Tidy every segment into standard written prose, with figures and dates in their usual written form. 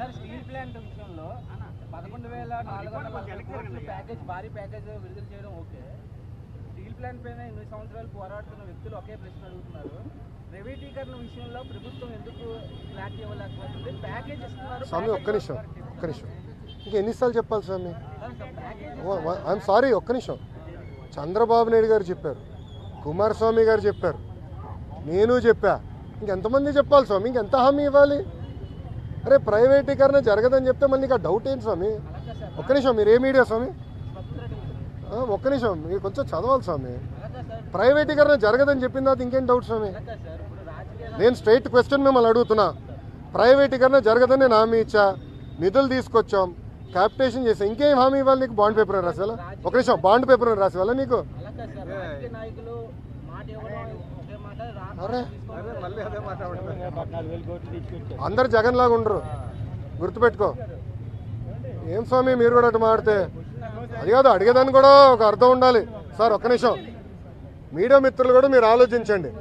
Sir steel plant విషయంలో 11,440 కోట్ల package భారీ ప్యాకేజ్ విడుదల చేయడం ఓకే. స్టీల్ ప్లాంట్ పైన 8 సంవత్సరాలు పోరాడుతున్న వ్యక్తులు ఒకే ప్రశ్న అడుగుతున్నారు. ప్రైవేటీకరణ విషయంలో ప్రభుత్వం ఎందుకు క్లారిటీ ఇవ్వలేకపోతుంది? ప్యాకేజ్ ఇస్తున్నారు. స్వామి ఒక్క నిమిషం ఇంకా ఎన్నిసార్లు చెప్పాలి స్వామి? ఐఎమ్ సారీ, ఒక్క నిమిషం. చంద్రబాబు నాయుడు గారు చెప్పారు, కుమారస్వామి గారు చెప్పారు, నేను చెప్పా, ఇంకెంతమంది చెప్పాలి స్వామి? ఇంకెంత హామీ ఇవ్వాలి? అరే ప్రైవేటీకరణ జరగదని చెప్తే మళ్ళీ ఇంకా డౌట్ ఏంటి స్వామి? ఒక్క నిమిషం, మీరు ఏ మీడియా స్వామి? ఒక్క నిమిషం, మీరు కొంచెం చదవాలి స్వామి. ప్రైవేటీకరణ జరగదని చెప్పిన తర్వాత ఇంకేం డౌట్ స్వామి? నేను స్ట్రైట్ క్వశ్చన్ మిమ్మల్ని అడుగుతున్నా. ప్రైవేటీకరణ జరగదని నేను హామీ ఇచ్చా, నిధులు తీసుకొచ్చాం, క్యాపిటేషన్ చేసాం, ఇంకేం హామీ ఇవ్వాలి నీకు? బాండ్ పేపర్ రాసేవాళ్ళ? ఒక నిమిషం, బాండ్ పేపర్ రాసేవాళ్ళ నీకు? అరే అందరు జగన్ లాగా ఉండరు, గుర్తుపెట్టుకో. ఏం స్వామి మీరు కూడా అటు మాడితే? అది కాదు, అడిగేదాన్ని కూడా ఒక అర్థం ఉండాలి. సార్ ఒక్క నిమిషం, మీడియా మిత్రులు కూడా మీరు ఆలోచించండి.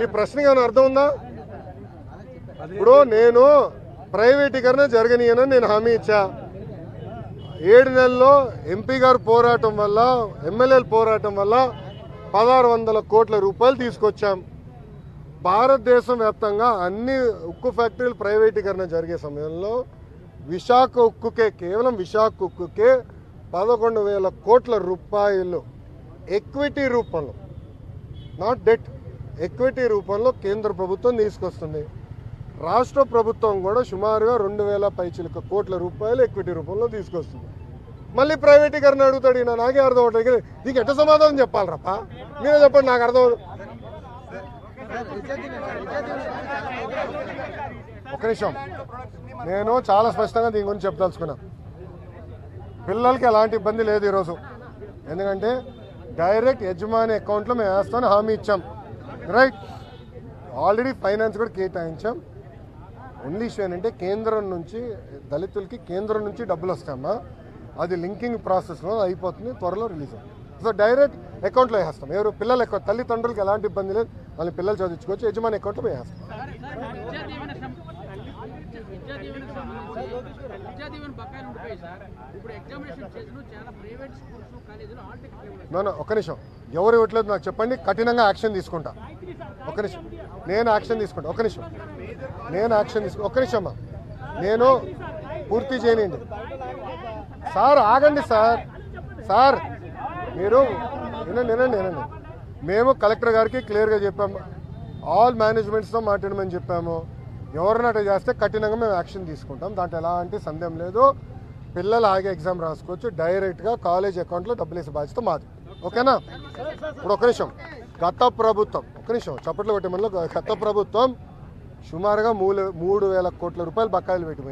ఈ ప్రశ్నకి ఏమైనా అర్థం ఉందా? ఇప్పుడు నేను ప్రైవేటీకరణ జరగనీయనని నేను హామీ ఇచ్చా. 7 నెలల్లో ఎంపీ గారు పోరాటం వల్ల, ఎమ్మెల్యేలు పోరాటం వల్ల 1,600 కోట్ల రూపాయలు తీసుకొచ్చాం. భారతదేశం వ్యాప్తంగా అన్ని ఉక్కు ఫ్యాక్టరీలు ప్రైవేటీకరణ జరిగే సమయంలో విశాఖ ఉక్కుకే, కేవలం విశాఖ ఉక్కుకే 11,000 కోట్ల రూపాయలు ఎక్విటీ రూపంలో, నాట్ డెట్, ఎక్విటీ రూపంలో కేంద్ర ప్రభుత్వం తీసుకొస్తుంది. రాష్ట్ర ప్రభుత్వం కూడా సుమారుగా 2,000 పైచిలక కోట్ల రూపాయలు ఎక్విటీ రూపంలో తీసుకొస్తుంది. మళ్ళీ ప్రైవేటీకరణ అడుగుతాడు. ఈయన నాకే అర్థం అవుతుంది. నీకు ఎట్ట సమాధానం చెప్పాలి రప్ప? మీరే చెప్పండి, నాకు అర్థం. ఒక నిమిషం, నేను చాలా స్పష్టంగా దీని గురించి చెప్పదలుచుకున్నా. పిల్లలకి ఎలాంటి ఇబ్బంది లేదు ఈరోజు, ఎందుకంటే డైరెక్ట్ యజమాని అకౌంట్లో మేము వేస్తామని హామీ ఇచ్చాం. రైట్, ఆల్రెడీ ఫైనాన్స్ కూడా కేటాయించాం. ఓన్లీ ఇష్యూ ఏంటంటే కేంద్రం నుంచి దళితులకి కేంద్రం నుంచి డబ్బులు వస్తాయమ్మా, అది లింకింగ్ ప్రాసెస్లో అయిపోతుంది, త్వరలో రిలీజ్ అవుతుంది. సో డైరెక్ట్ అకౌంట్లో వేస్తాం. ఎవరు పిల్లల అకౌంట్, తల్లిదండ్రులకి ఎలాంటి ఇబ్బంది లేదు, వాళ్ళ పిల్లలు చదివించుకోవచ్చు, యజమాని అకౌంట్లో వేస్తాం. ఒక్క నిమిషం, ఎవరు ఇవ్వట్లేదు నాకు చెప్పండి, కఠినంగా యాక్షన్ తీసుకుంటా. ఒక్క నిమిషం, నేను యాక్షన్ తీసుకుంటా. ఒక్క నిమిషం, నేను యాక్షన్ తీసుకుంటా. ఒక్క నిమిషం అమ్మా, నేను పూర్తి చేయనండి. సార్ ఆగండి సార్. సార్ మీరు వినండి. మేము కలెక్టర్ గారికి క్లియర్గా చెప్పాము, ఆల్ మేనేజ్మెంట్స్తో మాట్లాడమని చెప్పాము. ఎవరిని అట్లా చేస్తే కఠినంగా మేము యాక్షన్ తీసుకుంటాం, దాంట్లో ఎలాంటి సందేహం లేదు. పిల్లలు ఆగే ఎగ్జామ్ రాసుకోవచ్చు, డైరెక్ట్గా కాలేజ్ అకౌంట్లో డబ్బులు వేసే బాధ్యత మాది. ఓకేనా? ఇప్పుడు ఒక నిమిషం, గత ప్రభుత్వం, ఒక నిమిషం చప్పట్లు కొట్టే మనలో, గత ప్రభుత్వం సుమారుగా 3,000 కోట్ల రూపాయలు బకాయిలు పెట్టి